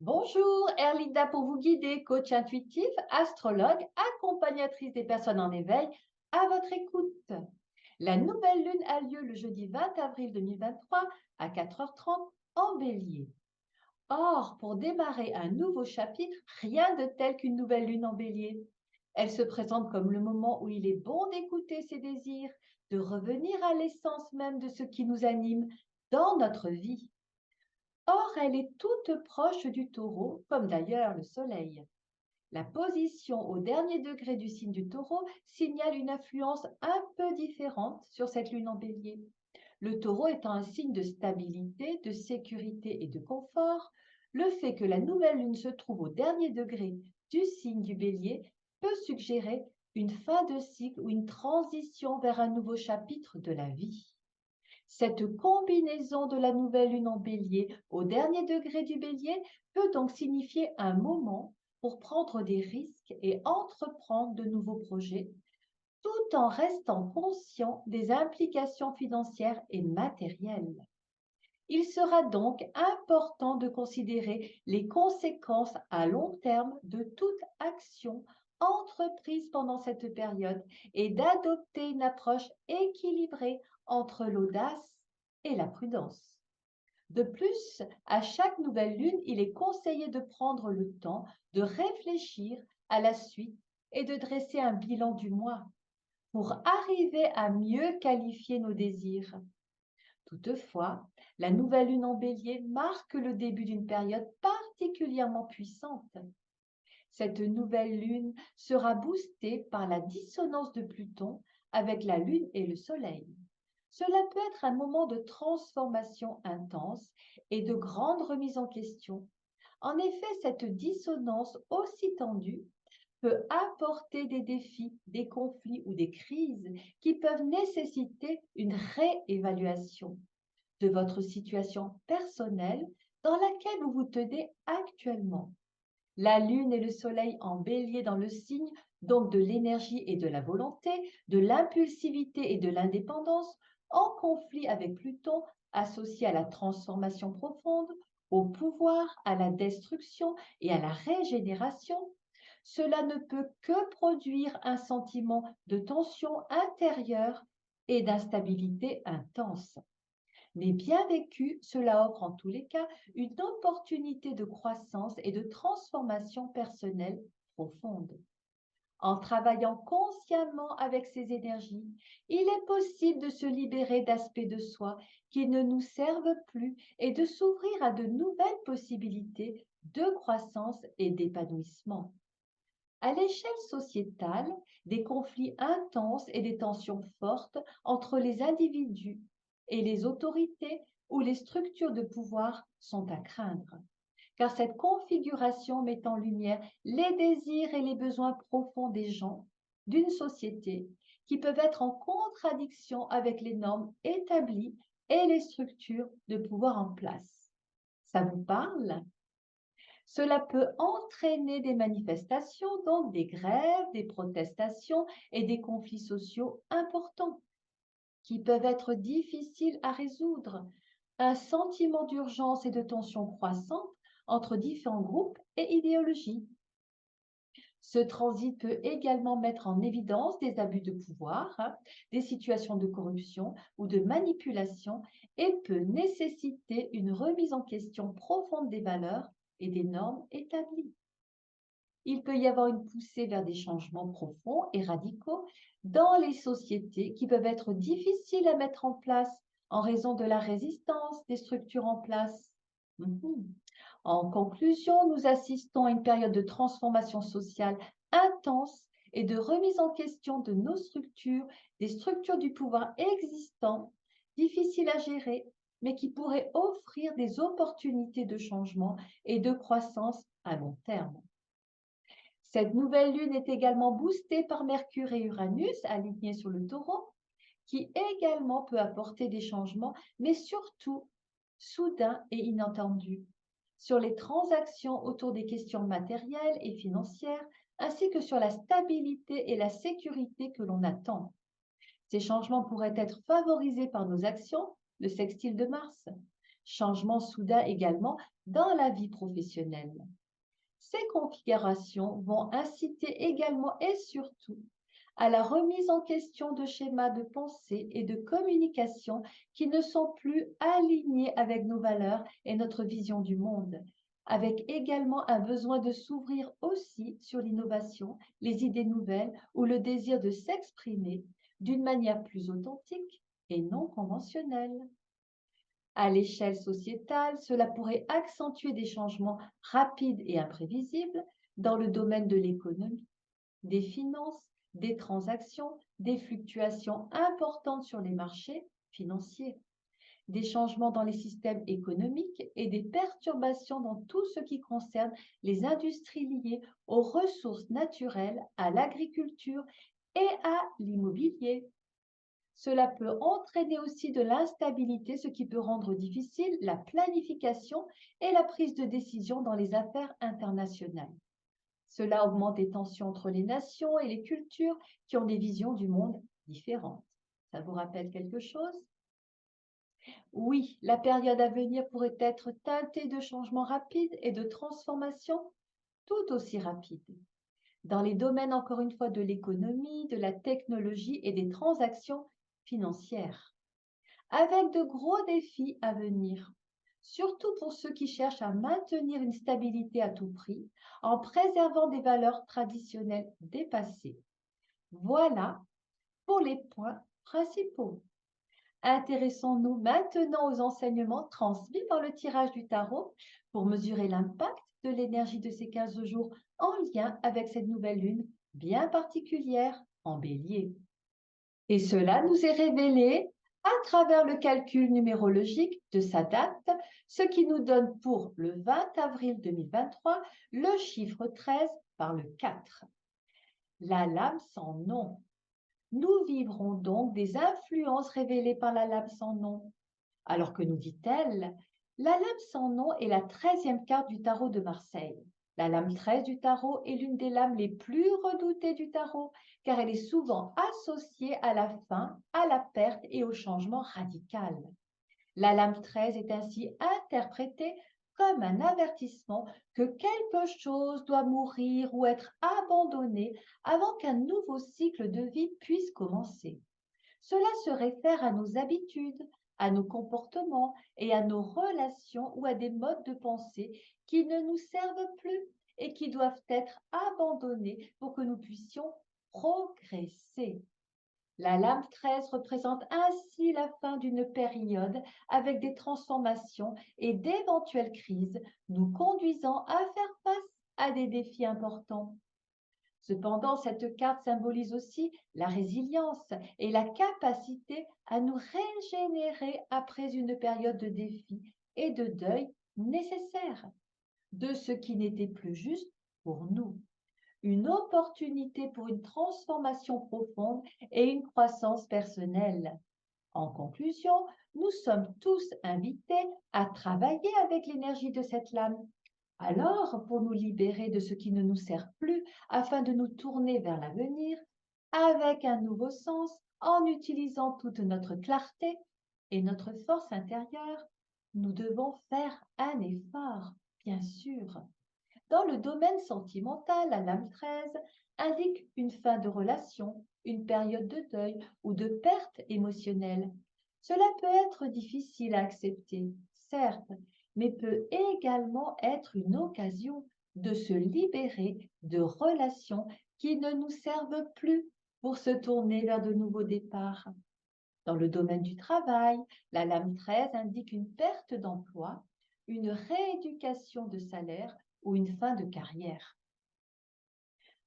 Bonjour, Erlinda pour vous guider, coach intuitif, astrologue, accompagnatrice des personnes en éveil, à votre écoute. La nouvelle lune a lieu le jeudi 20 avril 2023 à 4h30 en Bélier. Or, pour démarrer un nouveau chapitre, rien de tel qu'une nouvelle lune en Bélier. Elle se présente comme le moment où il est bon d'écouter ses désirs, de revenir à l'essence même de ce qui nous anime dans notre vie. Or, elle est toute proche du Taureau, comme d'ailleurs le Soleil. La position au dernier degré du signe du Taureau signale une influence un peu différente sur cette lune en Bélier. Le Taureau étant un signe de stabilité, de sécurité et de confort, le fait que la nouvelle lune se trouve au dernier degré du signe du Bélier peut suggérer une fin de cycle ou une transition vers un nouveau chapitre de la vie. Cette combinaison de la nouvelle lune en Bélier au dernier degré du Bélier peut donc signifier un moment pour prendre des risques et entreprendre de nouveaux projets, tout en restant conscient des implications financières et matérielles. Il sera donc important de considérer les conséquences à long terme de toute action entreprise pendant cette période et d'adopter une approche équilibrée entre l'audace et la prudence. De plus, à chaque nouvelle lune, il est conseillé de prendre le temps de réfléchir à la suite et de dresser un bilan du mois pour arriver à mieux qualifier nos désirs. Toutefois, la nouvelle lune en Bélier marque le début d'une période particulièrement puissante. Cette nouvelle lune sera boostée par la dissonance de Pluton avec la Lune et le Soleil. Cela peut être un moment de transformation intense et de grande remise en question. En effet, cette dissonance aussi tendue peut apporter des défis, des conflits ou des crises qui peuvent nécessiter une réévaluation de votre situation personnelle dans laquelle vous vous tenez actuellement. La Lune et le Soleil en Bélier dans le signe, donc de l'énergie et de la volonté, de l'impulsivité et de l'indépendance, en conflit avec Pluton, associé à la transformation profonde, au pouvoir, à la destruction et à la régénération, cela ne peut que produire un sentiment de tension intérieure et d'instabilité intense. Mais bien vécu, cela offre en tous les cas une opportunité de croissance et de transformation personnelle profonde. En travaillant consciemment avec ces énergies, il est possible de se libérer d'aspects de soi qui ne nous servent plus et de s'ouvrir à de nouvelles possibilités de croissance et d'épanouissement. À l'échelle sociétale, des conflits intenses et des tensions fortes entre les individus et les autorités ou les structures de pouvoir sont à craindre, car cette configuration met en lumière les désirs et les besoins profonds des gens d'une société qui peuvent être en contradiction avec les normes établies et les structures de pouvoir en place. Ça vous parle? Cela peut entraîner des manifestations, donc des grèves, des protestations et des conflits sociaux importants qui peuvent être difficiles à résoudre. Un sentiment d'urgence et de tension croissante entre différents groupes et idéologies. Ce transit peut également mettre en évidence des abus de pouvoir, des situations de corruption ou de manipulation et peut nécessiter une remise en question profonde des valeurs et des normes établies. Il peut y avoir une poussée vers des changements profonds et radicaux dans les sociétés qui peuvent être difficiles à mettre en place en raison de la résistance des structures en place. En conclusion, nous assistons à une période de transformation sociale intense et de remise en question de nos structures, des structures du pouvoir existantes, difficiles à gérer, mais qui pourraient offrir des opportunités de changement et de croissance à long terme. Cette nouvelle lune est également boostée par Mercure et Uranus alignés sur le Taureau, qui également peut apporter des changements, mais surtout soudains et inattendus, sur les transactions autour des questions matérielles et financières, ainsi que sur la stabilité et la sécurité que l'on attend. Ces changements pourraient être favorisés par nos actions, le sextile de Mars, Changement soudain également dans la vie professionnelle. Ces configurations vont inciter également et surtout à la remise en question de schémas de pensée et de communication qui ne sont plus alignés avec nos valeurs et notre vision du monde, avec également un besoin de s'ouvrir aussi sur l'innovation, les idées nouvelles ou le désir de s'exprimer d'une manière plus authentique et non conventionnelle. À l'échelle sociétale, cela pourrait accentuer des changements rapides et imprévisibles dans le domaine de l'économie, des finances, des transactions, des fluctuations importantes sur les marchés financiers, des changements dans les systèmes économiques et des perturbations dans tout ce qui concerne les industries liées aux ressources naturelles, à l'agriculture et à l'immobilier. Cela peut entraîner aussi de l'instabilité, ce qui peut rendre difficile la planification et la prise de décision dans les affaires internationales. Cela augmente les tensions entre les nations et les cultures qui ont des visions du monde différentes. Ça vous rappelle quelque chose? Oui, la période à venir pourrait être teintée de changements rapides et de transformations tout aussi rapides. Dans les domaines, encore une fois, de l'économie, de la technologie et des transactions financières, avec de gros défis à venir, surtout pour ceux qui cherchent à maintenir une stabilité à tout prix en préservant des valeurs traditionnelles dépassées. Voilà pour les points principaux. Intéressons-nous maintenant aux enseignements transmis par le tirage du tarot pour mesurer l'impact de l'énergie de ces 15 jours en lien avec cette nouvelle lune bien particulière en Bélier. Et cela nous est révélé à travers le calcul numérologique de sa date, ce qui nous donne pour le 20 avril 2023 le chiffre 13 par le 4. La lame sans nom. Nous vivrons donc des influences révélées par la lame sans nom. Alors que nous dit-elle, la lame sans nom est la 13e carte du tarot de Marseille. La lame 13 du tarot est l'une des lames les plus redoutées du tarot, car elle est souvent associée à la fin, à la perte et au changement radical. La lame 13 est ainsi interprétée comme un avertissement que quelque chose doit mourir ou être abandonné avant qu'un nouveau cycle de vie puisse commencer. Cela se réfère à nos habitudes, à nos comportements et à nos relations ou à des modes de pensée qui ne nous servent plus et qui doivent être abandonnés pour que nous puissions progresser. La lame 13 représente ainsi la fin d'une période avec des transformations et d'éventuelles crises nous conduisant à faire face à des défis importants. Cependant, cette carte symbolise aussi la résilience et la capacité à nous régénérer après une période de défi et de deuil nécessaire de ce qui n'était plus juste pour nous. Une opportunité pour une transformation profonde et une croissance personnelle. En conclusion, nous sommes tous invités à travailler avec l'énergie de cette lame. Alors, pour nous libérer de ce qui ne nous sert plus, afin de nous tourner vers l'avenir, avec un nouveau sens, en utilisant toute notre clarté et notre force intérieure, nous devons faire un effort, bien sûr. Dans le domaine sentimental, la lame 13 indique une fin de relation, une période de deuil ou de perte émotionnelle. Cela peut être difficile à accepter, certes, mais peut également être une occasion de se libérer de relations qui ne nous servent plus pour se tourner vers de nouveaux départs. Dans le domaine du travail, la lame 13 indique une perte d'emploi, une rééducation de salaire ou une fin de carrière.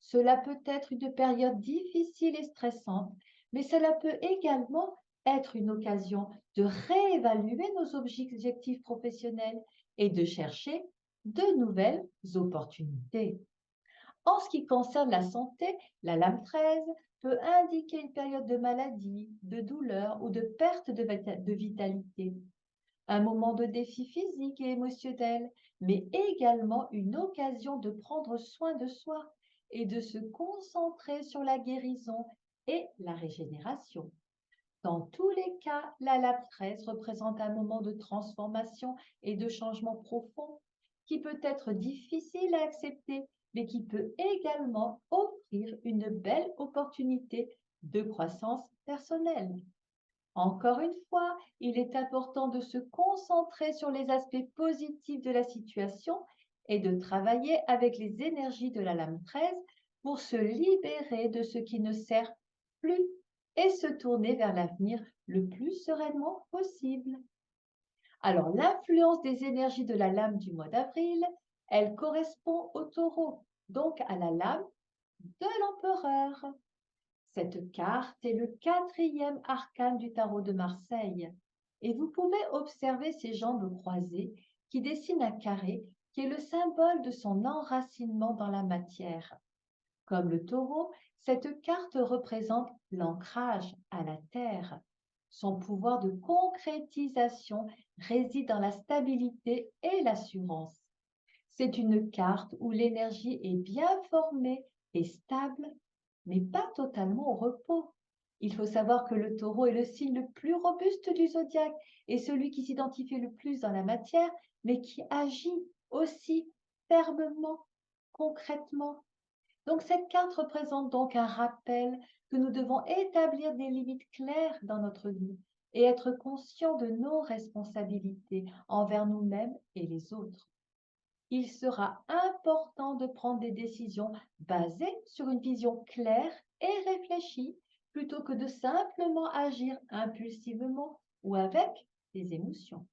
Cela peut être une période difficile et stressante, mais cela peut également être une occasion de réévaluer nos objectifs professionnels et de chercher de nouvelles opportunités. En ce qui concerne la santé, la lame 13 peut indiquer une période de maladie, de douleur ou de perte de vitalité. Un moment de défi physique et émotionnel, mais également une occasion de prendre soin de soi et de se concentrer sur la guérison et la régénération. Dans tous les cas, la lame 13 représente un moment de transformation et de changement profond qui peut être difficile à accepter, mais qui peut également offrir une belle opportunité de croissance personnelle. Encore une fois, il est important de se concentrer sur les aspects positifs de la situation et de travailler avec les énergies de la lame 13 pour se libérer de ce qui ne sert plus et se tourner vers l'avenir le plus sereinement possible. Alors, l'influence des énergies de la lame du mois d'avril, elle correspond au taureau, donc à la lame de l'empereur. Cette carte est le quatrième arcane du tarot de Marseille et vous pouvez observer ses jambes croisées qui dessinent un carré qui est le symbole de son enracinement dans la matière. Comme le taureau, cette carte représente l'ancrage à la terre. Son pouvoir de concrétisation réside dans la stabilité et l'assurance. C'est une carte où l'énergie est bien formée et stable, mais pas totalement au repos. Il faut savoir que le taureau est le signe le plus robuste du zodiaque et celui qui s'identifie le plus dans la matière, mais qui agit aussi fermement, concrètement. Donc cette carte représente donc un rappel que nous devons établir des limites claires dans notre vie et être conscients de nos responsabilités envers nous-mêmes et les autres. Il sera important de prendre des décisions basées sur une vision claire et réfléchie plutôt que de simplement agir impulsivement ou avec des émotions.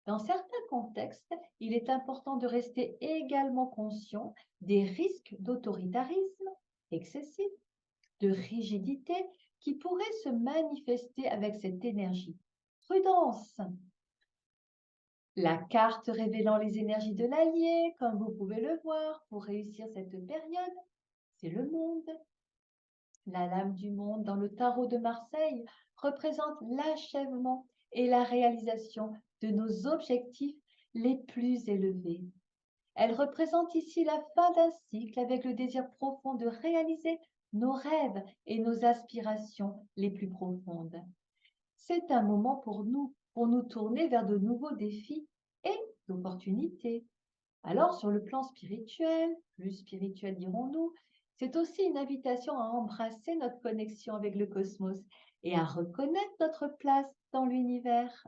Dans certains contextes, il est important de rester également conscient des risques d'autoritarisme excessif, de rigidité qui pourraient se manifester avec cette énergie. Prudence! La carte révélant les énergies de l'allié, comme vous pouvez le voir, pour réussir cette période, c'est le monde. La lame du monde dans le tarot de Marseille représente l'achèvement et la réalisation de nos objectifs les plus élevés. Elle représente ici la fin d'un cycle avec le désir profond de réaliser nos rêves et nos aspirations les plus profondes. C'est un moment pour nous tourner vers de nouveaux défis et d'opportunités. Alors, sur le plan spirituel, plus spirituel dirons-nous, c'est aussi une invitation à embrasser notre connexion avec le cosmos et à reconnaître notre place dans l'univers.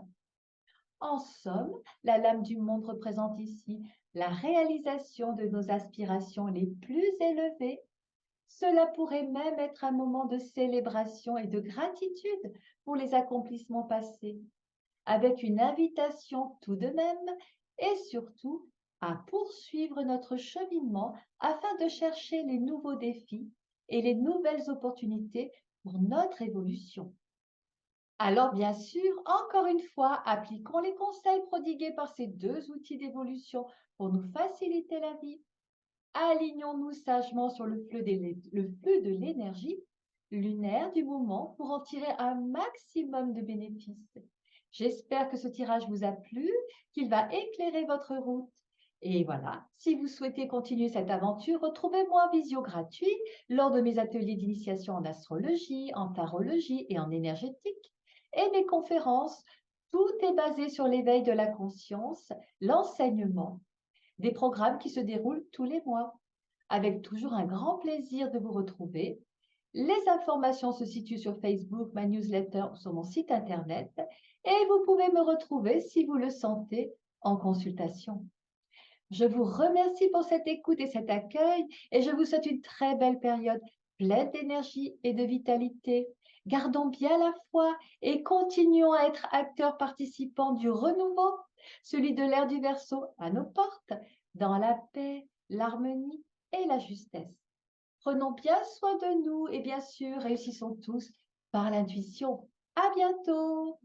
En somme, la lame du monde représente ici la réalisation de nos aspirations les plus élevées. Cela pourrait même être un moment de célébration et de gratitude pour les accomplissements passés, avec une invitation tout de même et surtout à poursuivre notre cheminement afin de chercher les nouveaux défis et les nouvelles opportunités pour notre évolution. Alors bien sûr, encore une fois, appliquons les conseils prodigués par ces deux outils d'évolution pour nous faciliter la vie. Alignons-nous sagement sur le flux de l'énergie lunaire du moment pour en tirer un maximum de bénéfices. J'espère que ce tirage vous a plu, qu'il va éclairer votre route. Et voilà, si vous souhaitez continuer cette aventure, retrouvez-moi en visio gratuit lors de mes ateliers d'initiation en astrologie, en tarologie et en énergétique. Et mes conférences, tout est basé sur l'éveil de la conscience, l'enseignement, des programmes qui se déroulent tous les mois, avec toujours un grand plaisir de vous retrouver. Les informations se situent sur Facebook, ma newsletter ou sur mon site internet et vous pouvez me retrouver si vous le sentez en consultation. Je vous remercie pour cette écoute et cet accueil et je vous souhaite une très belle période pleine d'énergie et de vitalité. Gardons bien la foi et continuons à être acteurs participants du renouveau, celui de l'ère du Verseau à nos portes, dans la paix, l'harmonie et la justesse. Prenons bien soin de nous et bien sûr, réussissons tous par l'intuition. À bientôt!